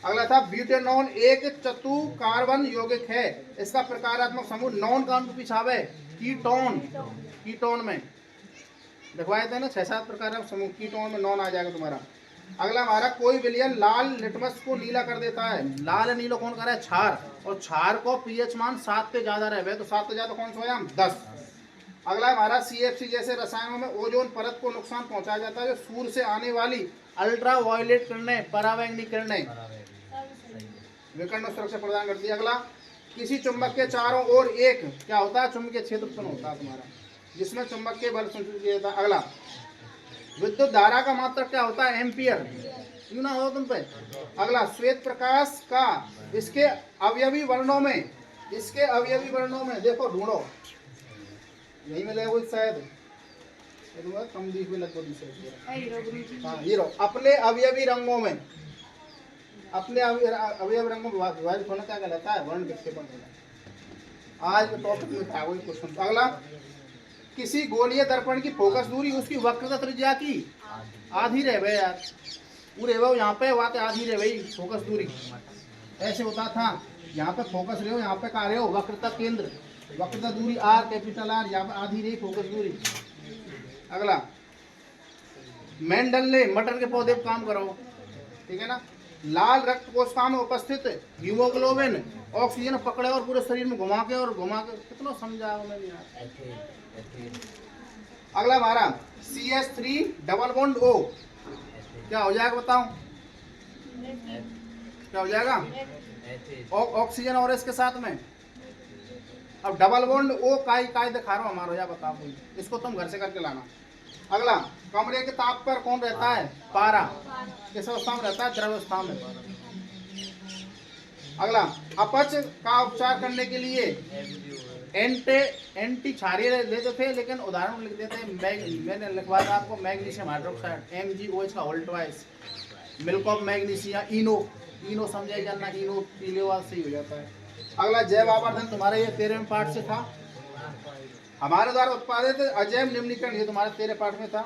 अगला था ब्यूटेनॉन एक चतु कार्बन यौगिक है, इसका प्रकारात्मक समूह नॉन काउंट पिछावे कीटोन, कीटोन में दिखवाए थे ना 6-7 प्रकार का समूह, कीटोन में नॉन आ जाएगा तुम्हारा। अगला हमारा कोई विलयन लाल लिटमस को नीला कर देता है, लाल नीला कौन कर रहा है, क्षार, और क्षार को पीएच मान 7 से ज्यादा रहे तो 7 से ज्यादा कौन सा है, 10। अगला हमारा सीएफसी जैसे रसायनों में ओजोन परत को नुकसान पहुंचाया जाता है जो सूर्य से आने वाली अल्ट्रा वायलेट किरणें, परावैंगनी किरणें विकिरण सुरक्षा प्रदान करती है। अगला किसी चुंबक के चारों ओर एक क्या होता है, चुंबकीय क्षेत्र उत्पन्न होता है तुम्हारा, जिसमें चुंबक के बल संचालित किया जाता है। अगला विद्युत धारा का मात्रक क्या होता है, एम्पियर, यूं ना हो तुम पे। अगला श्वेत प्रकाश का इसके अवयवी वर्णों में, इसके अवयवी वर्णों में देखो ढूंढो, यही मिलेगा वो शायद कम दिख में लगभग। हाँ ये रहो, अपने अवयवी रंगों में, अपने अवयव रंगों में विभाजित होना क्या कहलाता है, वर्ण विक्षेपण। आज के टॉपिक में था वही क्वेश्चन। अगला किसी गोलीय दर्पण की फोकस दूरी उसकी वक्रता त्रिज्या की आधी रहे भाई यार, पूरे वो यहाँ पे बात आधी रहे भाई फोकस दूरी, ऐसे होता था यहाँ पे फोकस रहे हो, यहाँ पे कहा रहे हो वक्रता केंद्र, वक्रता दूरी आर, कैपिटल आर, यहाँ पे आधी रही फोकस दूरी। अगला मेंडल ने मटर के पौधे पर काम करो, ठीक है ना। लाल रक्त कोशिका में उपस्थित हीमोग्लोबिन ऑक्सीजन पकड़े और पूरे शरीर में घुमा के कितना समझा मैंने यार। अगला हमारा CH3 डबल बॉन्ड O क्या हो जाएगा बताओ, क्या हो जाएगा, ऑक्सीजन और इसके साथ में। अब डबल बॉन्ड O काय दिखा रहा हूँ हमारा, या बताओ कोई, इसको तुम घर से करके लाना। अगला कमरे के ताप पर कौन रहता है, पारा, किस अवस्था में रहता है, द्रव्यावस्था में। अगला अपच का उपचार करने के लिए एंटी क्षारीय लेते थे, लेकिन उदाहरण लिख देते हैं, मैंने लिखवा दिया आपको मैग्नीशियम हाइड्रोक्साइड MgOH का whole twice, milk of magnesia, Eno समझे जाना, इनो पीले वाल से ही हो जाता है। अगला जैव आवर्धन तुम्हारा ये 13वें पार्ट से था, हमारे द्वारा उत्पादित अजैव निम्नीकरण ये तुम्हारे 13 पार्ट में था।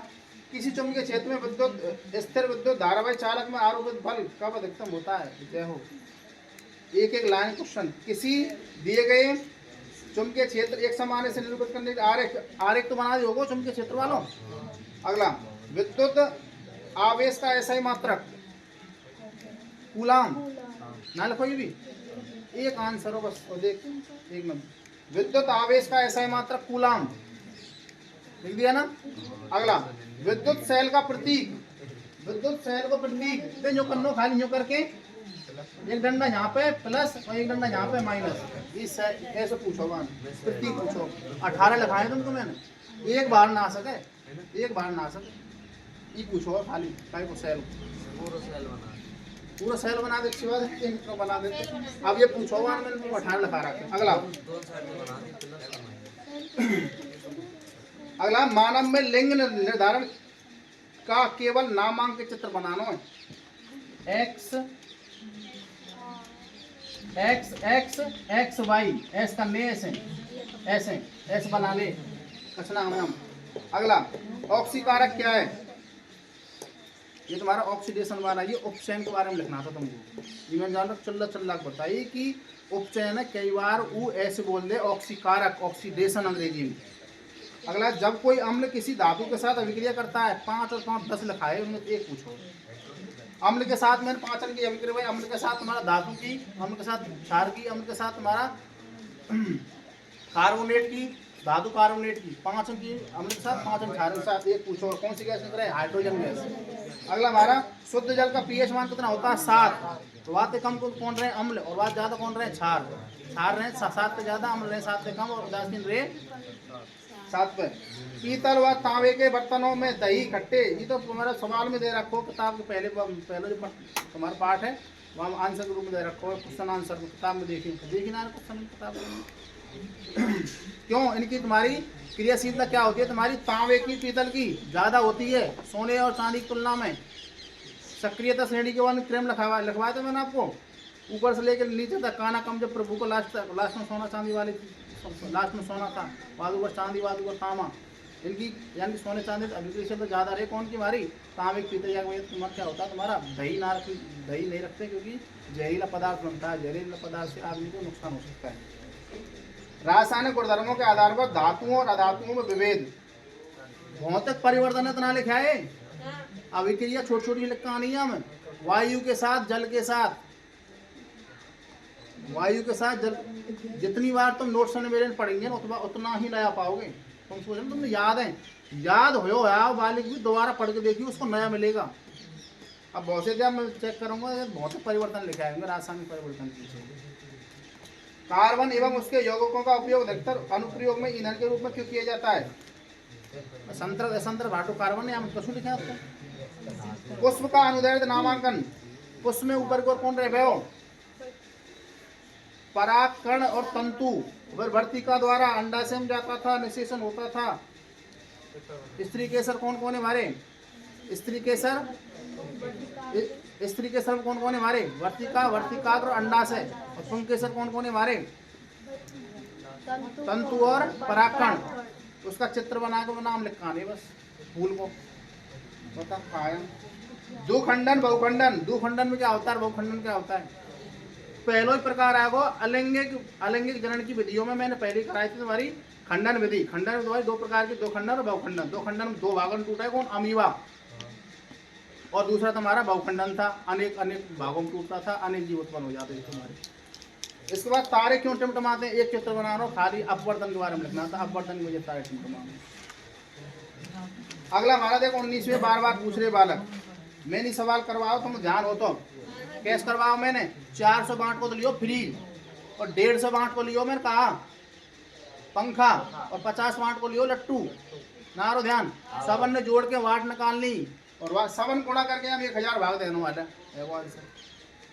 किसी चुंबकीय क्षेत्र में विद्युत स्थिर विद्युत धारावाही चालक में आरोपित बल कब अधिकतम होता है, जय हो। एक एक लाइन क्वेश्चन, किसी दिए गए चुंबकीय क्षेत्र एक समान से निरूपित करने के आरेख तो बना दी होगा चुंबकीय क्षेत्र वालों। अगला विद्युत आवेश का एसआई मात्रक कूलाम, ना लिखो ये भी एक आंसर हो बस, और देख एक नंबर, विद्युत आवेश का एसआई मात्रक कूलाम लिख दिया ना। अगला विद्युत सेल का प्रतीक, विद्युत सेल को प्रतीक जो कन्नो खाली जो करके एक डंडा यहाँ पे प्लस और एक डंडा यहाँ पे माइनस, इस ऐसे पूछोगा प्रतीक पूछो। 18 लिखाए तुमको मैंने, एक बार ना आ सके, एक बार ना आ सके, ये पूछो खाली काय को सेल, पूरा सेल बना दे, सिवा तो बना देते। अब ये पूछो मैंने 18 लिखा रखा। अगला अगला मानव में लिंग निर्धारण का केवल नामांक चित्र बनाना है, x y, एस का ने ऐसे ऐसे बना ले कचना हम। अगला ऑक्सीकारक क्या है, ये तुम्हारा ऑक्सीडेशन वाला, ये उपचयन के बारे में लिखना था तुमको, ये मैं जान रहा चल्ला बताइए कि उपचयन है, कई बार वो ऐसे बोल दे ऑक्सीकारक, ऑक्सीडेशन अंग्रेजी में। अगला जब कोई अम्ल किसी धातु के साथ अभिक्रिया करता है, 5 और 5 10 लिखा है, उनमें एक पूछो। अम्ल के साथ मैंने 5 अंक की अभिक्रिया भाई, अम्ल के साथ तुम्हारा धातु की, अम्ल के साथ क्षार की, अम्ल के साथ तुम्हारा कार्बोनेट की, धातु कार्बोनेट की, 5 अंक की अम्ल के साथ, 5 अंक क्षार के साथ, एक पूछो। और कौन सी गैस निकल रहा है, हाइड्रोजन गैस। अगला हमारा शुद्ध जल का पीएच मान कितना होता है, 7। तो बात कम कौन रहे, अम्ल, और बात ज्यादा कौन रहे, क्षार। क्षार रहे 7 से ज्यादा, अम्ल रहे 7 से कम, और उदासीन रहे 7 पे। पीतल व तांबे के बर्तनों में दही खट्टे, ये तो तुम्हारा सवाल में दे रखो, किताब के पहले जो तुम्हारा पाठ है वहाँ आंसर के रूप में दे रखो, क्वेश्चन आंसर को किताब में देखी ना क्वेश्चन किताब में। क्यों, इनकी तुम्हारी क्रियाशीलता क्या होती है, तुम्हारी तांबे की पीतल की ज़्यादा होती है सोने और चांदी की तुलना में। सक्रियता श्रेणी के बाद क्रम लिखवाया था मैंने आपको, ऊपर से लेकर नीचे तक, काना कम जब प्रभु को लास्ट में सोना चांदी वाली, लास्ट में सोना था, बाद ऊपर चांदी, बाद ऊपर तांबा, इनकी यानी सोने चांदी अभिक्रिया से तो ज़्यादा रहे कौन की हमारी तांबे पीते या तुम्हारा क्या होता है तुम्हारा दही दही नहीं रखते क्योंकि जहरीला पदार्थ बनता है, जहरीला पदार्थ से आदमी को नुकसान हो सकता है। रासायनिक गुणधर्मों के आधार पर धातुओं और अधातुओं में विभेद, भौतिक परिवर्तन इतना लिखा है, अभिक्रिया छोटी छोटी लिखा नहीं है हमें, वायु के साथ जल के साथ, वायु के साथ जल, जितनी बार तुम नोट्स मेरे पढ़ेंगे उतना ही नया पाओगे। तुम सोच तुमने याद है, याद हो बालिक भी दोबारा पढ़ के देखिए उसको नया मिलेगा। अब बहुत से जब मैं चेक करूंगा भौतिक परिवर्तन लिखा है, रासायनिक परिवर्तन पीछे। कार्बन एवं उसके यौगिकों का उपयोग अधिकतर अनुप्रयोग में ईंधन के रूप में क्यों किया जाता है? संतर भाटो कार्बन या कशु लिखा है आपको। पुष्प का अनुदैर्ध्य नामांकन, पुष्प में ऊपर को कौन रहे हो? परागकण और तंतु वर्तिका द्वारा अंडाशय में जाता था, निषेचन होता था। स्त्री केसर कौन कौन है हमारे? स्त्री केसर में कौन कौन है हमारे? वर्तिका, वर्तिकाग्र और अंडाशय। और पुंकेसर कौन कौन है हमारे? तंतु और परागकण। उसका चित्र बना के नाम लिखा नहीं बस फूल को बता। कायम दुखंडन बहुखंडन, दुखंडन में क्या होता है, बहुखंडन क्या होता है? पहलो ही प्रकार आएगा अलैंगिक जनन की विधियों में मैंने पहले कराई थी तुम्हारी खंडन विधि। खंडन में तुम्हारी दो प्रकार की, दो खंडन और बहुखंडन। दो खंडन में दो भागों में टूटा है कौन? अमीबा। और दूसरा तुम्हारा बहुखंडन था, अनेक अनेक भागों में टूटता था, अनेक जीव उत्पन्न हो जाते थे तुम्हारे। इसके बाद तारे क्यों टिमटमाते हैं? एक चित्र बना रहा हूँ, खाली अपवर्तन के बारे में लिखना था, अपवर्तन की वजह तारे टिमटमाते। अगला हमारा देखो 19वें बार पूछ रहे बालक, मैंने सवाल करवाओ तुम ध्यान हो तो कैसे करवाओ। मैंने 400 बांट को तो लियो फ्रिज, और 150 बांट को लियो मैंने कहा पंखा, और 50 बांट को लियो लट्टू। नारो ध्यान, सबन ने जोड़ के वाट निकालनी और सबन गुणा करके हम 1000 भाग देने वाले।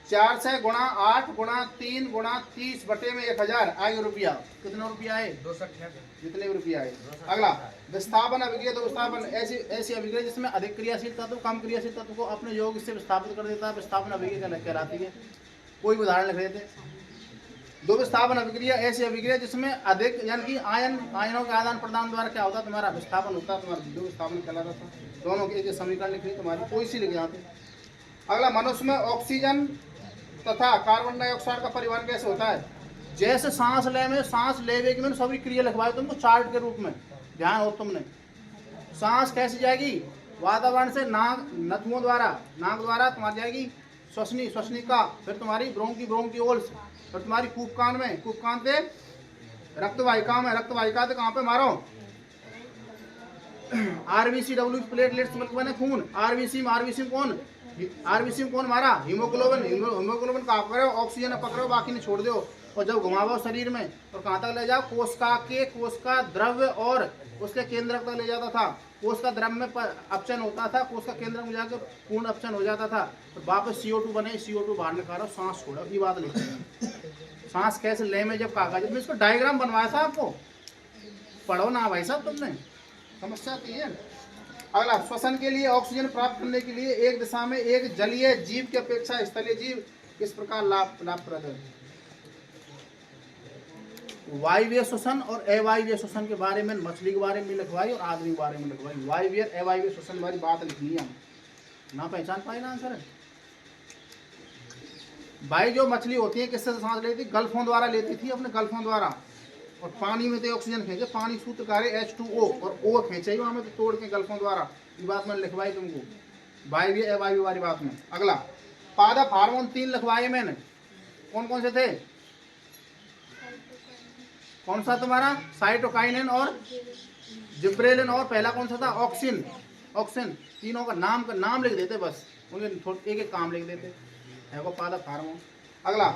4 से गुणा 8 गुणा 3 गुणा 30 बटे में 1000 आएगा रुपया। कितना रुपया है? 268 जितने भी रुपया है। अगला विस्थापन अभिक्रिया। तो विस्थापन ऐसी अभिक्रिया जिसमें अधिक क्रियाशील तत्व कम क्रियाशील तत्व को अपने योग से विस्थापित कर देता है, विस्थापन अभिक्रिया कहलाती है। कोई उदाहरण लिख रहे थे। दो विस्थापन अभिक्रिया ऐसी अभिक्रिया जिसमें अधिक यानी कि आयनों के आदान प्रदान द्वारा क्या होता है तुम्हारा विस्थापन होता है, तुम्हारा दो विस्थापन कहलाता था। दोनों के समीकरण लिख रही तुम्हारी कोई सी लिख जाते। अगला मनुष्य में ऑक्सीजन तथा कार्बन डाइऑक्साइड का परिवहन कैसे होता है? जैसे सांस ले में सांस लेवे की मैंने सभी क्रिया लिखवाई तुमको चार्ट के रूप में, ध्यान हो तुमने। सांस कैसे जाएगी? वातावरण से नाक नथुओं द्वारा, नाक द्वारा तुम्हारी जाएगी श्वसनिका, फिर तुम्हारी ब्रोंकियोल्स, फिर तुम्हारी कूपकान में, कूपकान से रक्तवाहिका में, रक्तवाहिका से कहाँ पे मारो? आरबीसी डब्ल्यू प्लेटलेट्स बने खून। आरबीसी में कौन मारा? हीमोग्लोबिन का आप करो, ऑक्सीजन पकड़ो, बाकी नहीं छोड़ दो। और जब घुमाओ शरीर में और कहाँ तक ले जाओ? कोश का द्रव्य और उसके केंद्र तक ले जाता था। कोश का द्रव्य में अपचन होता था, कोश का केंद्र में जाकर पूर्ण अपचन हो जाता था, तो वापस CO2 बने, CO2 बाहर निकालो, सांस छोड़ो। ये बात लिखी। सांस कैसे ले में जब कागज में इसको डायग्राम बनवाया था आपको, पढ़ो ना भाई साहब तुमने, समस्या आती है। अगला श्वसन के लिए ऑक्सीजन प्राप्त करने के लिए एक दिशा में एक जलीय जीव की अपेक्षा स्थलीय जीव किस प्रकार लाभप्रद है? वायवीय श्वसन और अवायवीय श्वसन के बारे में मछली के बारे में लिखवाई और आदमी के बारे में लिखवाई। वायवीय अवायवीय श्वसन वाली बात लिखनी है, ना पहचान पाए ना आंसर है भाई। जो मछली होती है किससे सांस लेती? गल्फों द्वारा लेती थी, अपने गल्फों द्वारा। और पानी में तो ऑक्सीजन खींचे, पानी सूत्र कार्य H2O और O खींचे वहाँ में तो तोड़ के गल्फों द्वारा। ये बात मैंने लिखवाई तुमको वायवीय अवायवीय वाली बात में। अगला पादप हार्मोन 3 लिखवाए मैंने, कौन कौन से थे? कौन सा तुम्हारा? साइटोकाइनिन और जिब्रेलिन, और पहला कौन सा था? ऑक्सिन। तीनों का नाम लिख देते बस, उनके एक काम लिख देते है वो पादप हार्मोन। अगला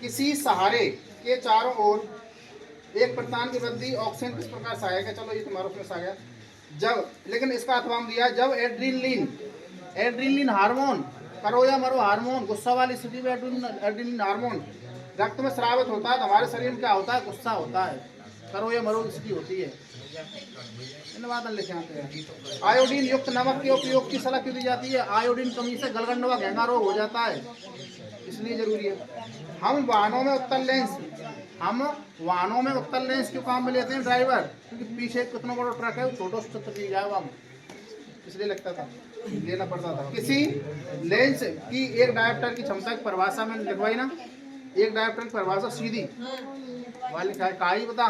किसी सहारे के चारों ओर एक प्रतान की वृद्धि ऑक्सीजन किस प्रकार सहायक है? चलो ये तुम्हारा उसमें आ गया। जब, लेकिन इसका अथवा दिया जब एड्रीनलिन हार्मोन, करो या मरो हार्मोन, गुस्सा वाली स्थिति में एड्रीनलिन हार्मोन रक्त में स्रावित होता है तो हमारे शरीर में क्या होता है? गुस्सा होता है, करो या मरो स्थिति होती है। इन बात लिखे आते हैं। आयोडीन युक्त नमक के उपयोग की सलाह क्यों दी जाती है? आयोडीन कमी से गलगंडवा घेंगा रोग हो जाता है, इसलिए जरूरी है। हम वाहनों में उत्तल लेंस क्यों काम में लेते हैं ड्राइवर? क्योंकि पीछे कितना बड़ा ट्रक है, वो छोटा सा तकलीफ जाए हम, इसलिए लगता था, लेना पड़ता था। किसी लेंस की एक डायोप्टर की क्षमता की परिभाषा में लिखवाई ना, एक डायोप्टर की परिभाषा सीधी वाली का ही बता।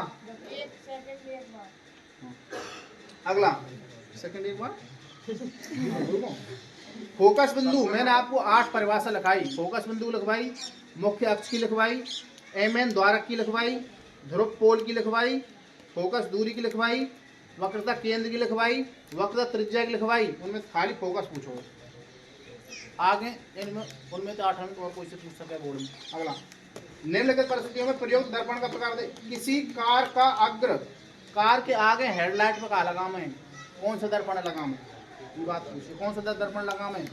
अगला सेकंड एक बार फोकस बिंदु, मैंने आपको 8 परिभाषा लिखाई। फोकस बिंदु लिखवाई, मुख्य अक्ष की लिखवाई, एमएन द्वारक की लिखवाई, ध्रुव पोल की लिखवाई, फोकस दूरी की लिखवाई, वक्रता केंद्र की लिखवाई, वक्रता त्रिज्या की लिखवाई। उनमें खाली फोकस पूछो, आगे इनमें उनमें तो 8 अंक और कोई से पूछ सके बोर्ड में। अगला निम्नलिखित परिस्थितियों में प्रयुक्त दर्पण का प्रकार दे। किसी कार का अग्र, कार के आगे हेडलाइट पर का लगाम है, कौन सा दर्पण लगाम है? ये बात पूछिए, कौन सा दर्पण लगाम है?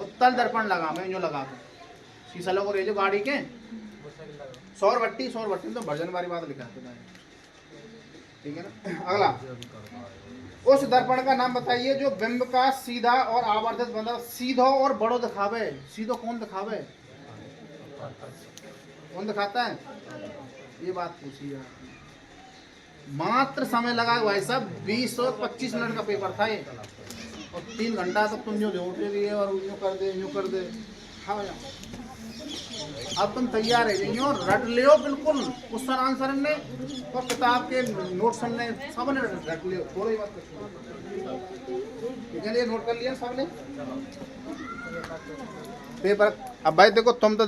उत्तल दर्पण लगाम है, जो लगा के शीशा लोग रेजो गाड़ी के सौर भट्टी तो भर्जन वाली बात लिखा है, ठीक है ना। अगला उस दर्पण का नाम बताइए जो बिंब का सीधा और आवर्धित बंधा, सीधो और बड़ो दिखावे। सीधो कौन दिखावे? कौन दिखाता है? ये बात पूछिए। मात्र समय लगा भाई साहब, 20 और 25 मिनट का पेपर था ये, और 3 घंटा तक तुम जो जोड़ते रहिए और यूँ कर दे। हाँ अब तुम तैयार है जाइए और रट लियो बिल्कुल क्वेश्चन आंसर ने, और किताब के नोट्स ने सब ने रट लियो, थोड़ा ही बात ठीक है, ये नोट कर लिया सब ने पेपर। अब भाई देखो तुम तो